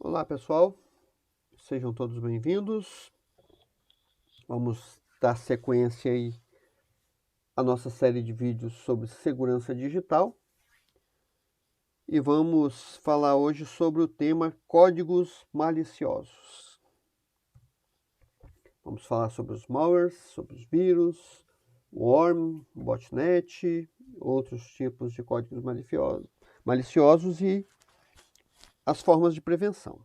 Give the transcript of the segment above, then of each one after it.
Olá pessoal, sejam todos bem-vindos. Vamos dar sequência aí à nossa série de vídeos sobre segurança digital e vamos falar hoje sobre o tema códigos maliciosos. Vamos falar sobre os malwares, sobre os vírus, o worm, o botnet, outros tipos de códigos maliciosos e as formas de prevenção.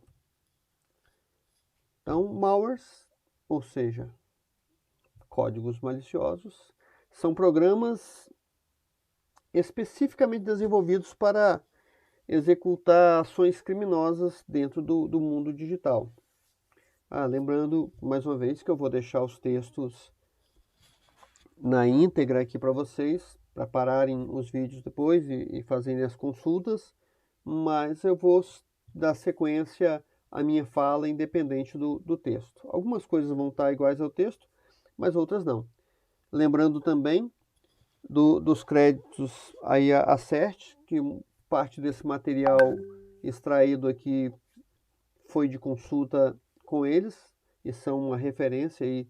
Então, malwares, ou seja, códigos maliciosos, são programas especificamente desenvolvidos para executar ações criminosas dentro do mundo digital. Lembrando, mais uma vez, que eu vou deixar os textos na íntegra aqui para vocês, para pararem os vídeos depois e fazerem as consultas, mas eu vou dar sequência à minha fala independente do texto. Algumas coisas vão estar iguais ao texto, mas outras não. Lembrando também dos créditos aí a CERT, que parte desse material extraído aqui foi de consulta com eles, e são uma referência aí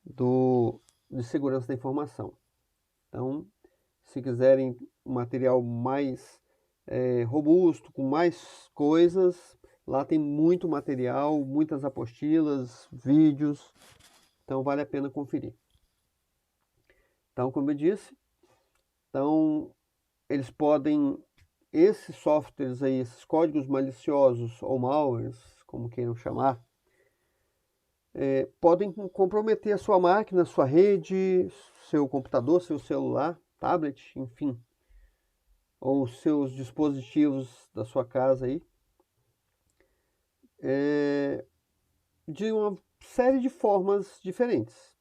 de segurança da informação. Então, se quiserem um material mais robusto, com mais coisas, lá tem muito material, muitas apostilas, vídeos, então vale a pena conferir. Então, como eu disse, eles podem, esses softwares aí, esses códigos maliciosos ou malwares, como queiram chamar, podem comprometer a sua máquina, a sua rede, seu computador, seu celular, tablet, enfim, ou seus dispositivos da sua casa aí, de uma série de formas diferentes,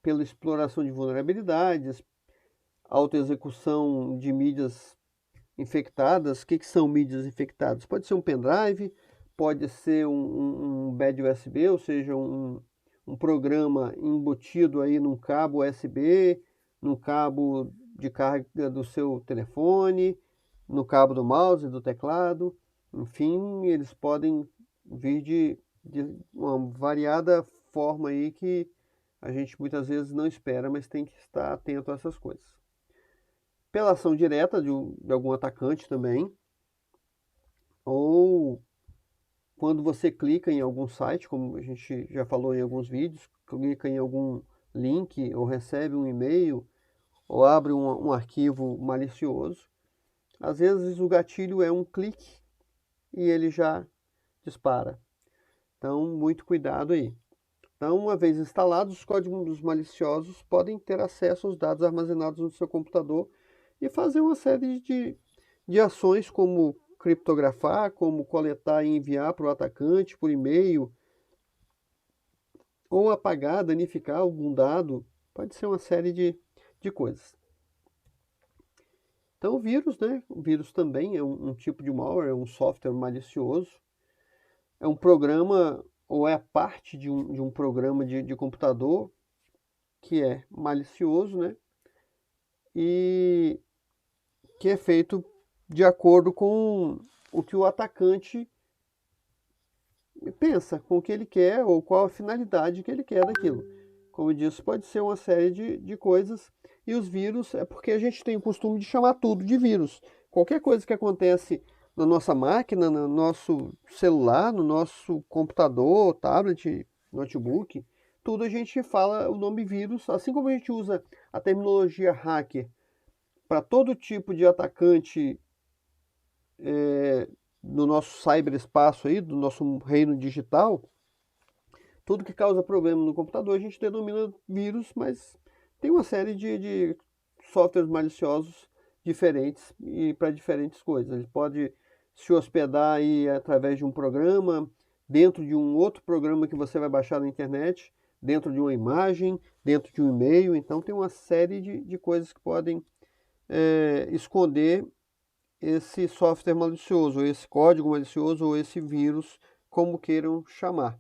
pela exploração de vulnerabilidades, autoexecução de mídias infectadas. O que são mídias infectadas? Pode ser um pendrive, pode ser um bad USB, ou seja, um programa embutido aí num cabo USB, no cabo de carga do seu telefone, no cabo do mouse, do teclado. Enfim, eles podem vir de uma variada forma aí que a gente muitas vezes não espera, mas tem que estar atento a essas coisas. Pela ação direta de algum atacante também, ou quando você clica em algum site, como a gente já falou em alguns vídeos, clica em algum link, ou recebe um e-mail, ou abre um arquivo malicioso, às vezes o gatilho é um clique e ele já dispara. Então, muito cuidado aí. Então, uma vez instalados, os códigos maliciosos podem ter acesso aos dados armazenados no seu computador e fazer uma série de ações, como criptografar, como coletar e enviar para o atacante por e-mail, ou apagar, danificar algum dado. Pode ser uma série de coisas. Então, o vírus, né? O vírus também é um tipo de malware, é um software malicioso. É um programa, ou é parte de um programa de computador que é malicioso, né? E que é feito de acordo com o que o atacante pensa, com o que ele quer ou qual a finalidade que ele quer daquilo. Como eu disse, pode ser uma série de coisas. E os vírus é porque a gente tem o costume de chamar tudo de vírus. Qualquer coisa que acontece na nossa máquina, no nosso celular, no nosso computador, tablet, notebook, tudo a gente fala o nome vírus, assim como a gente usa a terminologia hacker para todo tipo de atacante no nosso cyberespaço aí, do nosso reino digital. Tudo que causa problema no computador a gente denomina vírus, mas tem uma série de softwares maliciosos diferentes e para diferentes coisas. Ele pode se hospedar aí através de um programa, dentro de um outro programa que você vai baixar na internet, dentro de uma imagem, dentro de um e-mail. Então tem uma série de coisas que podem esconder esse software malicioso, ou esse código malicioso, ou esse vírus, como queiram chamar.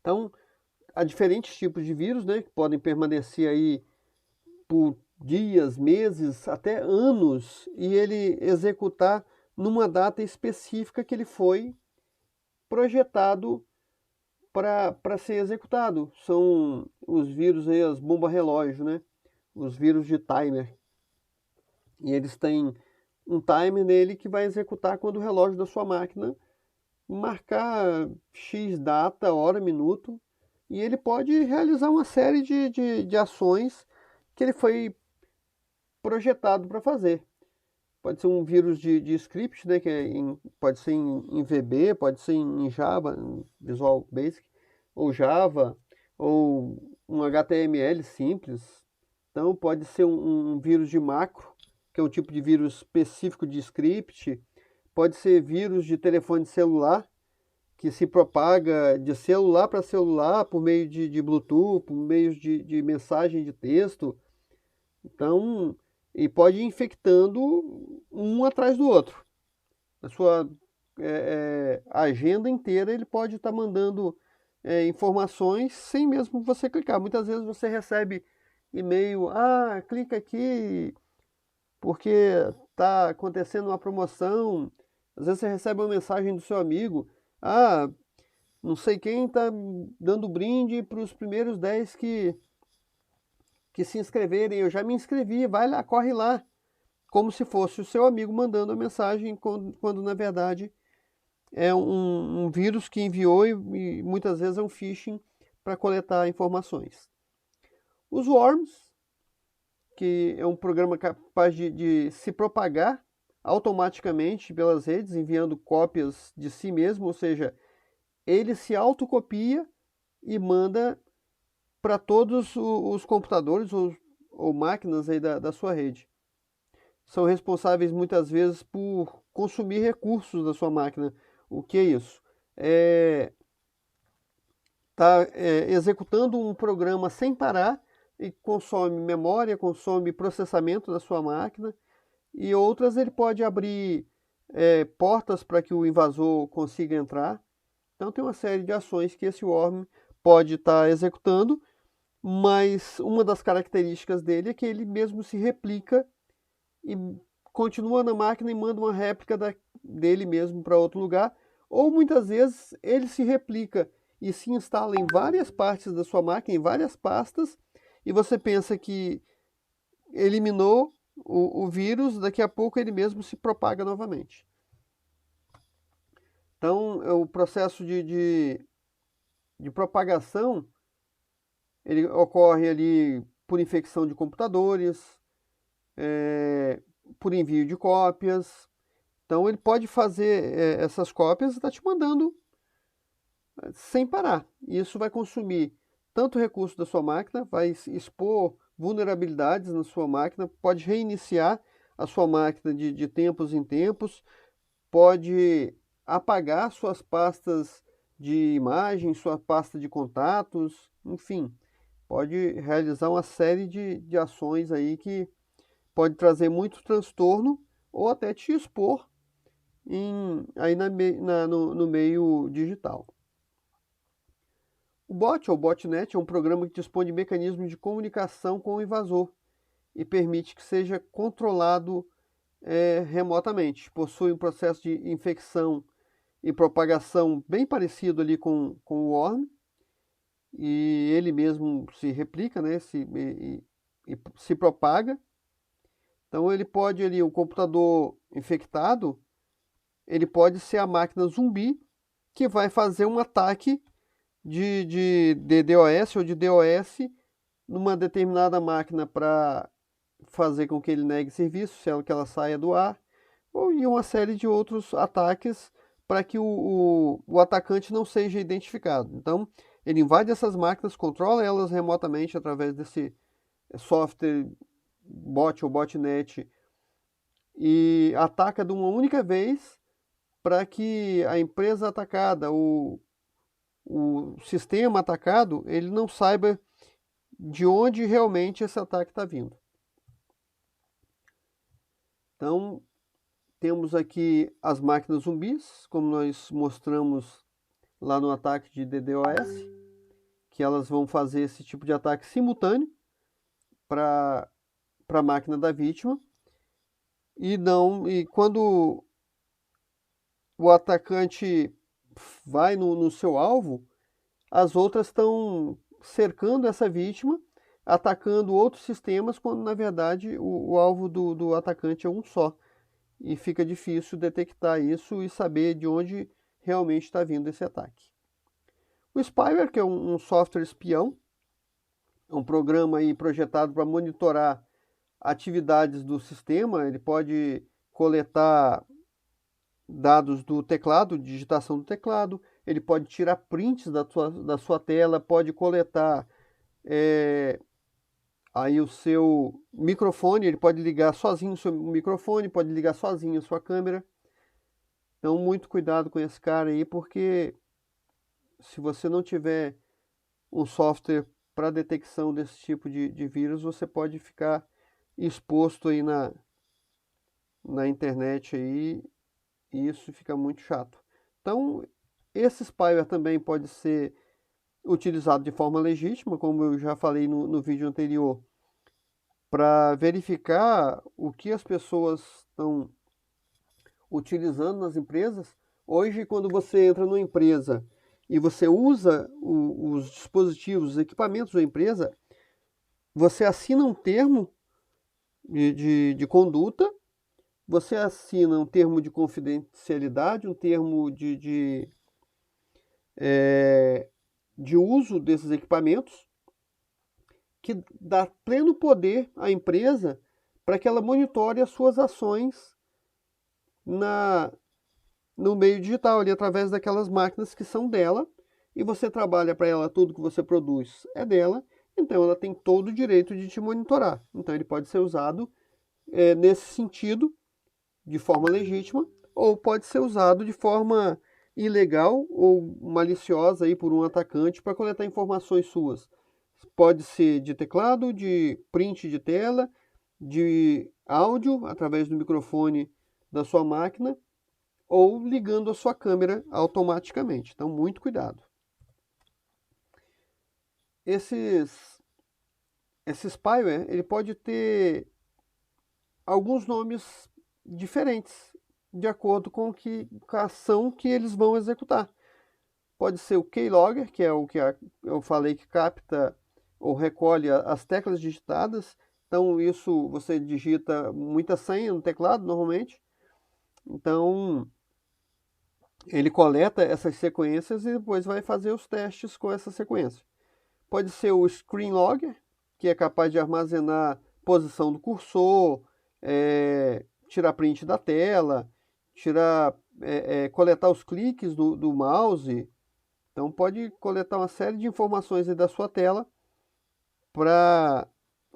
Então, há diferentes tipos de vírus, né, que podem permanecer aí por dias, meses, até anos, e ele executar numa data específica que ele foi projetado para ser executado. São os vírus aí, as bombas relógio, né? Os vírus de timer. E eles têm um timer nele que vai executar quando o relógio da sua máquina marcar X data, hora, minuto, e ele pode realizar uma série de ações que ele foi projetado para fazer. Pode ser um vírus de script, né, que pode ser em VB, pode ser em Java, em Visual Basic, ou Java, ou um HTML simples. Então pode ser um vírus de macro, que é um tipo de vírus específico de script. Pode ser vírus de telefone celular, que se propaga de celular para celular por meio de Bluetooth, por meio de mensagem de texto. Então, e pode ir infectando um atrás do outro. A sua agenda inteira ele pode estar mandando informações sem mesmo você clicar. Muitas vezes você recebe e-mail, clica aqui porque está acontecendo uma promoção. Às vezes você recebe uma mensagem do seu amigo, não sei quem está dando brinde para os primeiros 10 que se inscreverem. Eu já me inscrevi, vai lá, corre lá. Como se fosse o seu amigo mandando a mensagem, quando na verdade é um vírus que enviou e muitas vezes é um phishing para coletar informações. Os worms, que é um programa capaz de se propagar automaticamente pelas redes, enviando cópias de si mesmo, ou seja, ele se autocopia e manda para todos os computadores ou máquinas aí da sua rede. São responsáveis muitas vezes por consumir recursos da sua máquina. O que é isso? Está executando um programa sem parar e consome memória, consome processamento da sua máquina, e outras ele pode abrir portas para que o invasor consiga entrar. Então tem uma série de ações que esse worm pode estar executando, mas uma das características dele é que ele mesmo se replica e continua na máquina e manda uma réplica dele mesmo para outro lugar, ou muitas vezes ele se replica e se instala em várias partes da sua máquina, em várias pastas, e você pensa que eliminou o vírus, daqui a pouco ele mesmo se propaga novamente. Então, o processo de propagação, ele ocorre ali por infecção de computadores, por envio de cópias. Então ele pode fazer essas cópias e está te mandando sem parar. E isso vai consumir tanto recurso da sua máquina, vai expor vulnerabilidades na sua máquina, pode reiniciar a sua máquina de tempos em tempos, pode apagar suas pastas de imagem, sua pasta de contatos, enfim, pode realizar uma série de ações aí que pode trazer muito transtorno ou até te expor aí no meio digital. O bot ou botnet é um programa que dispõe de mecanismos de comunicação com o invasor e permite que seja controlado remotamente. Possui um processo de infecção e propagação bem parecido ali com o worm, e ele mesmo se replica, né, e se propaga. Então ele pode ali, o computador infectado, ele pode ser a máquina zumbi que vai fazer um ataque de DDoS ou de DOS numa determinada máquina para fazer com que ele negue serviço, se que ela saia do ar, ou em uma série de outros ataques para que o atacante não seja identificado. Então, ele invade essas máquinas, controla elas remotamente através desse software bot ou botnet e ataca de uma única vez para que a empresa atacada, o sistema atacado, ele não saiba de onde realmente esse ataque está vindo. Então, temos aqui as máquinas zumbis, como nós mostramos lá no ataque de DDoS, que elas vão fazer esse tipo de ataque simultâneo para a máquina da vítima. E quando o atacante vai no seu alvo, as outras estão cercando essa vítima, atacando outros sistemas, quando na verdade o alvo do atacante é um só. E fica difícil detectar isso e saber de onde realmente está vindo esse ataque. O spyware, que é um software espião, é um programa aí projetado para monitorar atividades do sistema. Ele pode coletar dados do teclado, digitação do teclado, ele pode tirar prints da sua tela, pode coletar aí o seu microfone, ele pode ligar sozinho o seu microfone, pode ligar sozinho a sua câmera. Então, muito cuidado com esse cara aí, porque se você não tiver um software para detecção desse tipo de vírus, você pode ficar exposto aí na internet aí, e isso fica muito chato. Então, esse spyware também pode ser utilizado de forma legítima, como eu já falei no vídeo anterior, para verificar o que as pessoas estão utilizando nas empresas. Hoje, quando você entra numa empresa e você usa os dispositivos, os equipamentos da empresa, você assina um termo de conduta, você assina um termo de confidencialidade, um termo de uso desses equipamentos, que dá pleno poder à empresa para que ela monitore as suas ações no meio digital, ali através daquelas máquinas que são dela, e você trabalha para ela, tudo que você produz é dela, então ela tem todo o direito de te monitorar. Então ele pode ser usado nesse sentido, de forma legítima, ou pode ser usado de forma ilegal ou maliciosa aí por um atacante para coletar informações suas. Pode ser de teclado, de print de tela, de áudio através do microfone da sua máquina, ou ligando a sua câmera automaticamente. Então, muito cuidado. Esse spyware, ele pode ter alguns nomes diferentes, de acordo com a ação que eles vão executar. Pode ser o keylogger, que é o que eu falei, que capta ou recolhe as teclas digitadas. Então, isso você digita muita senha no teclado, normalmente. Então, ele coleta essas sequências e depois vai fazer os testes com essa sequência. Pode ser o screen logger, que é capaz de armazenar posição do cursor, tirar print da tela, coletar os cliques do mouse. Então pode coletar uma série de informações aí da sua tela para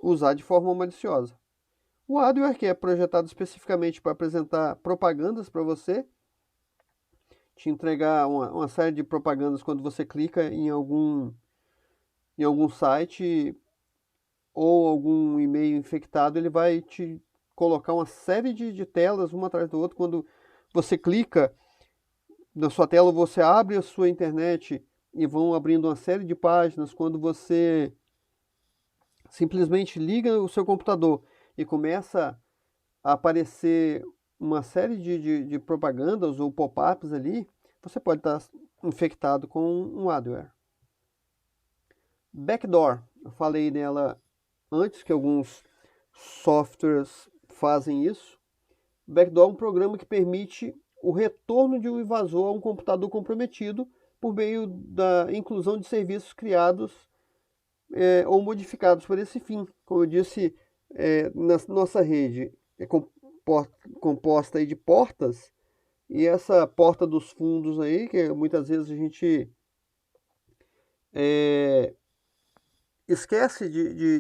usar de forma maliciosa. O adware, que é projetado especificamente para apresentar propagandas para você, te entregar uma série de propagandas quando você clica em algum site ou algum e-mail infectado, ele vai te colocar uma série de telas, uma atrás do outro. Quando você clica na sua tela, você abre a sua internet e vão abrindo uma série de páginas. Quando você simplesmente liga o seu computador e começa a aparecer uma série de propagandas ou pop-ups ali, você pode estar infectado com um adware. Backdoor, eu falei nela antes, que alguns softwares fazem isso. Backdoor é um programa que permite o retorno de um invasor a um computador comprometido por meio da inclusão de serviços criados ou modificados por esse fim. Como eu disse, na nossa rede é composta aí de portas, e essa porta dos fundos aí, que muitas vezes a gente esquece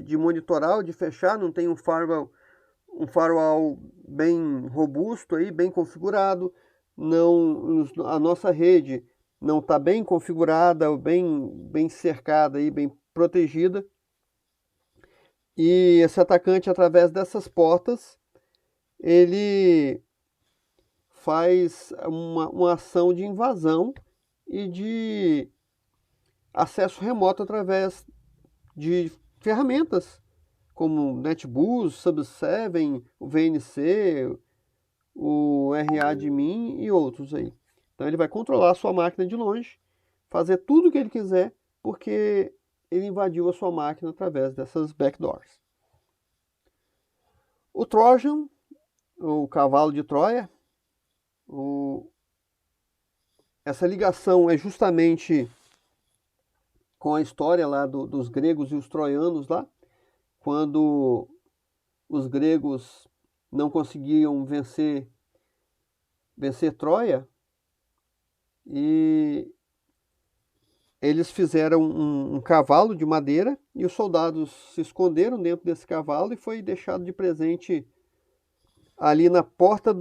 de monitorar ou de fechar, não tem um firewall bem robusto aí, bem configurado, não, a nossa rede não está bem configurada, bem cercada aí, bem protegida. E esse atacante, através dessas portas, ele faz uma ação de invasão e de acesso remoto através de ferramentas como NetBoost, Sub7, o VNC, o RAdmin e outros aí. Então ele vai controlar a sua máquina de longe, fazer tudo o que ele quiser, porque ele invadiu a sua máquina através dessas backdoors. O Trojan, o cavalo de Troia, essa ligação é justamente com a história lá dos gregos e os troianos lá, quando os gregos não conseguiam vencer Troia, e eles fizeram um cavalo de madeira e os soldados se esconderam dentro desse cavalo e foi deixado de presente ali na porta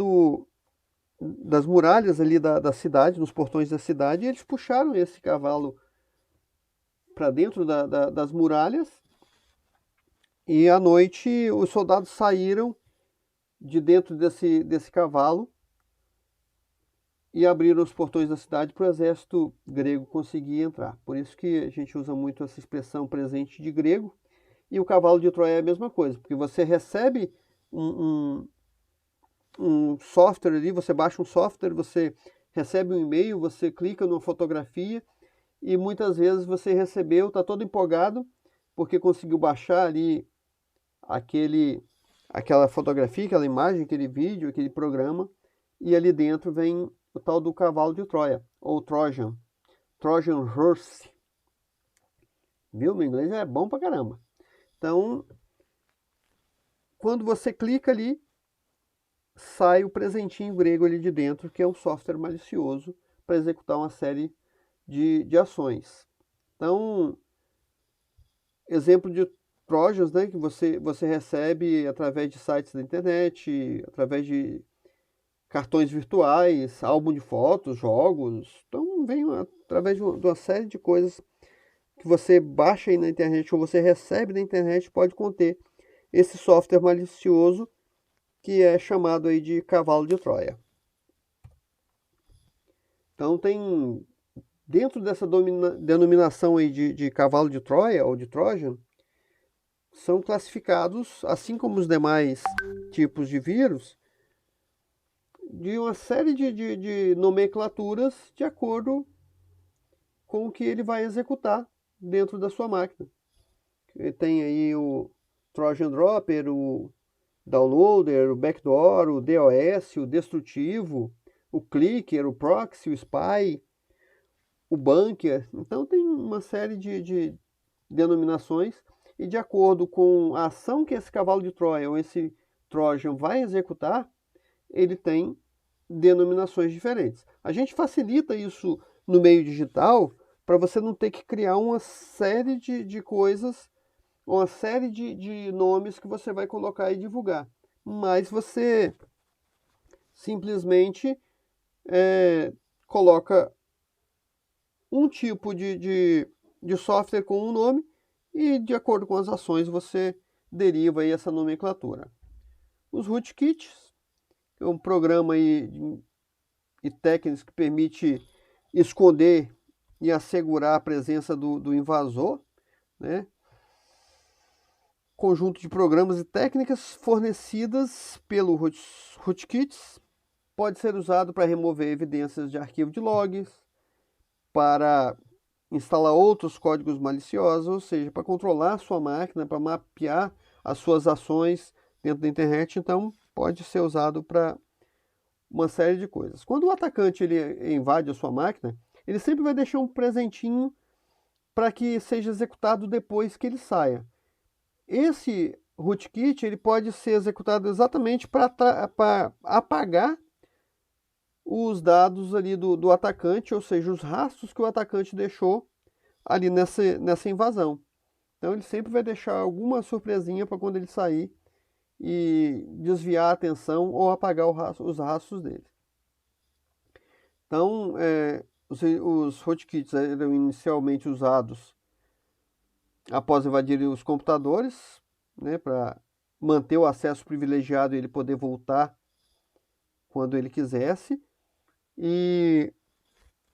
das muralhas ali da cidade, nos portões da cidade, e eles puxaram esse cavalo para dentro das muralhas, e à noite os soldados saíram de dentro desse cavalo e abriram os portões da cidade para o exército grego conseguir entrar. Por isso que a gente usa muito essa expressão presente de grego. E o cavalo de Troia é a mesma coisa, porque você recebe um software ali, você baixa um software, você recebe um e-mail, você clica numa fotografia e muitas vezes você recebeu, está todo empolgado, porque conseguiu baixar ali aquela fotografia, aquela imagem, aquele vídeo, aquele programa, e ali dentro vem o tal do cavalo de Troia, ou Trojan Horse. Viu? Meu inglês é bom pra caramba. Então, quando você clica ali, sai o presentinho grego ali de dentro, que é um software malicioso para executar uma série de ações. Então, exemplo de Trojans, né, que você recebe através de sites da internet, através de cartões virtuais, álbum de fotos, jogos. Então vem através de uma série de coisas que você baixa aí na internet ou você recebe na internet, pode conter esse software malicioso que é chamado aí de cavalo de Troia. Então tem, dentro dessa denominação aí de cavalo de Troia ou de Trojan, são classificados, assim como os demais tipos de vírus, de uma série de nomenclaturas de acordo com o que ele vai executar dentro da sua máquina. Tem aí o Trojan Dropper, o Downloader, o Backdoor, o DOS, o Destrutivo, o Clicker, o Proxy, o Spy, o Bunker. Então tem uma série de denominações e de acordo com a ação que esse cavalo de Troia ou esse Trojan vai executar, ele tem denominações diferentes. A gente facilita isso no meio digital para você não ter que criar uma série de coisas, uma série de nomes que você vai colocar e divulgar. Mas você simplesmente coloca um tipo de software com um nome e de acordo com as ações você deriva aí essa nomenclatura. Os rootkits, é um programa aí e técnicas que permite esconder e assegurar a presença do invasor, né? Conjunto de programas e técnicas fornecidas pelo rootkits pode ser usado para remover evidências de arquivo de logs, para instalar outros códigos maliciosos, ou seja, para controlar a sua máquina, para mapear as suas ações dentro da internet. Então, pode ser usado para uma série de coisas. Quando o atacante ele invade a sua máquina, ele sempre vai deixar um presentinho para que seja executado depois que ele saia. Esse rootkit ele pode ser executado exatamente para apagar os dados ali do atacante, ou seja, os rastros que o atacante deixou ali nessa invasão. Então ele sempre vai deixar alguma surpresinha para quando ele sair e desviar a atenção ou apagar os rastros dele. Então, os rootkits eram inicialmente usados após invadir os computadores, né, para manter o acesso privilegiado e ele poder voltar quando ele quisesse. E,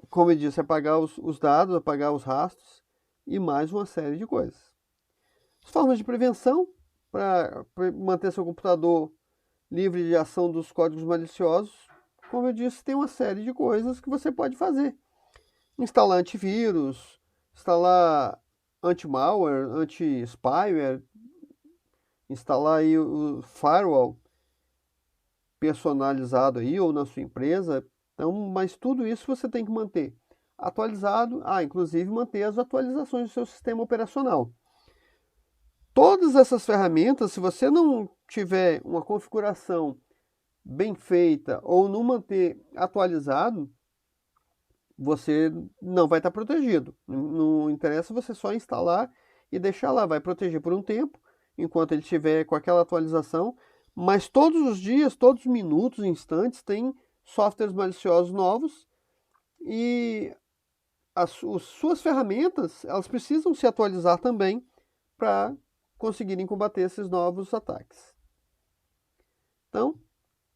como eu disse, apagar os dados, apagar os rastros e mais uma série de coisas. As formas de prevenção para manter seu computador livre de ação dos códigos maliciosos. como eu disse, tem uma série de coisas que você pode fazer. Instalar antivírus, instalar anti-malware, anti-spyware, instalar aí o firewall personalizado aí ou na sua empresa. Então, mas tudo isso você tem que manter atualizado, inclusive manter as atualizações do seu sistema operacional. Todas essas ferramentas, se você não tiver uma configuração bem feita ou não manter atualizado, você não vai estar protegido. Não interessa você só instalar e deixar lá, vai proteger por um tempo, enquanto ele estiver com aquela atualização, mas todos os dias, todos os minutos, instantes, tem softwares maliciosos novos e suas ferramentas, elas precisam se atualizar também para conseguirem combater esses novos ataques. Então,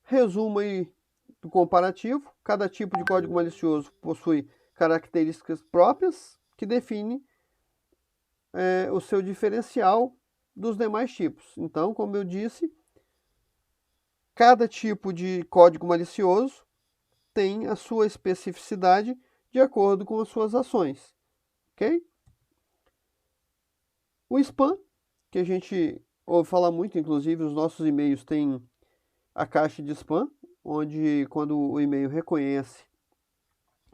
resumo aí do comparativo. Cada tipo de código malicioso possui características próprias que definem o seu diferencial dos demais tipos. Então, como eu disse, cada tipo de código malicioso tem a sua especificidade de acordo com as suas ações. Ok? O spam, que a gente ouve falar muito, inclusive os nossos e-mails têm a caixa de spam, onde quando o e-mail reconhece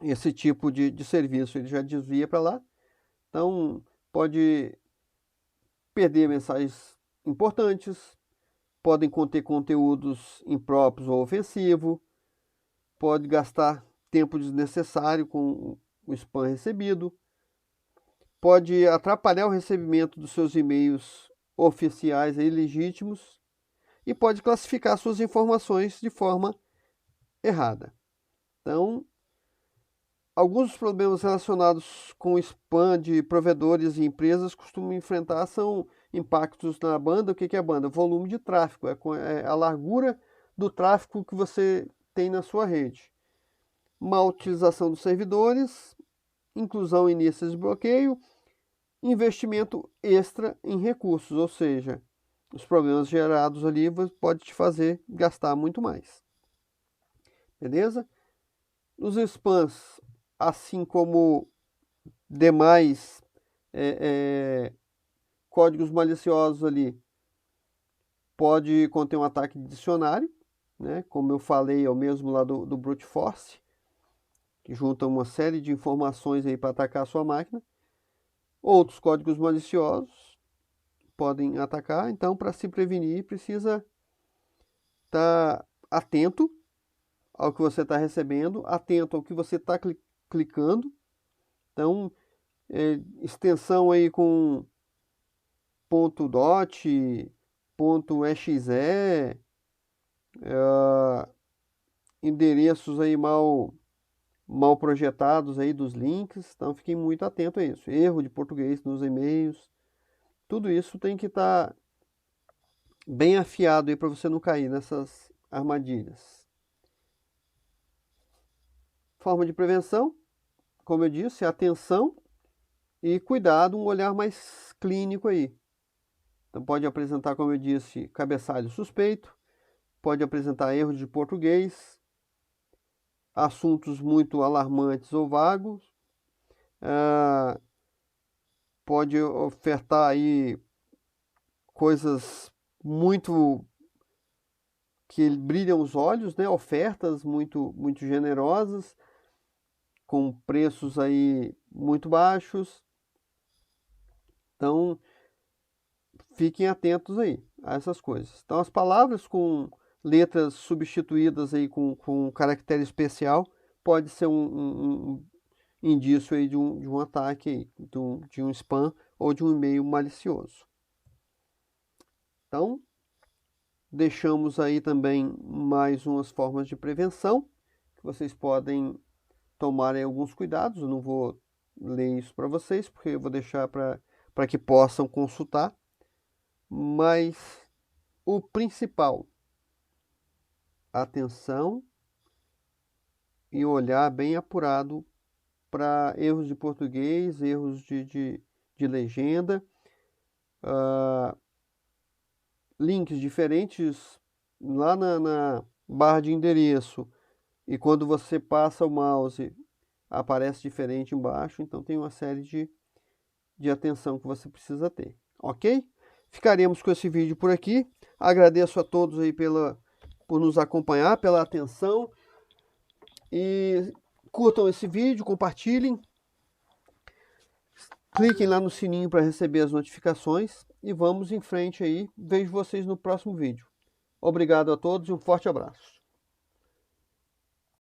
esse tipo de serviço, ele já desvia para lá. Então, pode perder mensagens importantes, podem conter conteúdos impróprios ou ofensivos, pode gastar tempo desnecessário com o spam recebido, pode atrapalhar o recebimento dos seus e-mails oficiais e legítimos e pode classificar suas informações de forma errada. Então, alguns dos problemas relacionados com o spam de provedores e empresas costumam enfrentar são impactos na banda. O que é a banda? Volume de tráfego, é a largura do tráfego que você tem na sua rede. Má utilização dos servidores, inclusão em listas de bloqueio, investimento extra em recursos, ou seja, os problemas gerados ali pode te fazer gastar muito mais. Beleza? Os spams, assim como demais códigos maliciosos ali, pode conter um ataque de dicionário, né? Como eu falei, é o mesmo lá do brute force, que junta uma série de informações aí para atacar a sua máquina. Outros códigos maliciosos podem atacar, então para se prevenir precisa estar atento ao que você está recebendo, atento ao que você está clicando. Então, extensão aí com .dot, .exe, endereços aí mal projetados aí dos links, então fiquem muito atento a isso. Erro de português nos e-mails, tudo isso tem que estar bem afiado aí para você não cair nessas armadilhas. Forma de prevenção, como eu disse, atenção e cuidado, um olhar mais clínico aí. Então pode apresentar, como eu disse, cabeçalho suspeito, pode apresentar erros de português, assuntos muito alarmantes ou vagos, pode ofertar aí coisas muito que brilham os olhos, né? Ofertas muito generosas, com preços aí muito baixos. Então, fiquem atentos aí a essas coisas. Então, as palavras com letras substituídas aí com caractere especial pode ser um indício aí de um ataque aí, de um spam ou de um e-mail malicioso. Então, deixamos aí também mais umas formas de prevenção que vocês podem tomar aí alguns cuidados. Eu não vou ler isso para vocês, porque eu vou deixar para que possam consultar. Mas o principal, atenção e olhar bem apurado para erros de português, erros de legenda, links diferentes lá na barra de endereço, E quando você passa o mouse, aparece diferente embaixo. Então tem uma série de atenção que você precisa ter, ok? Ficaremos com esse vídeo por aqui. Agradeço a todos aí por nos acompanhar, pela atenção. E curtam esse vídeo, compartilhem. Cliquem lá no sininho para receber as notificações. E vamos em frente aí. Vejo vocês no próximo vídeo. Obrigado a todos e um forte abraço.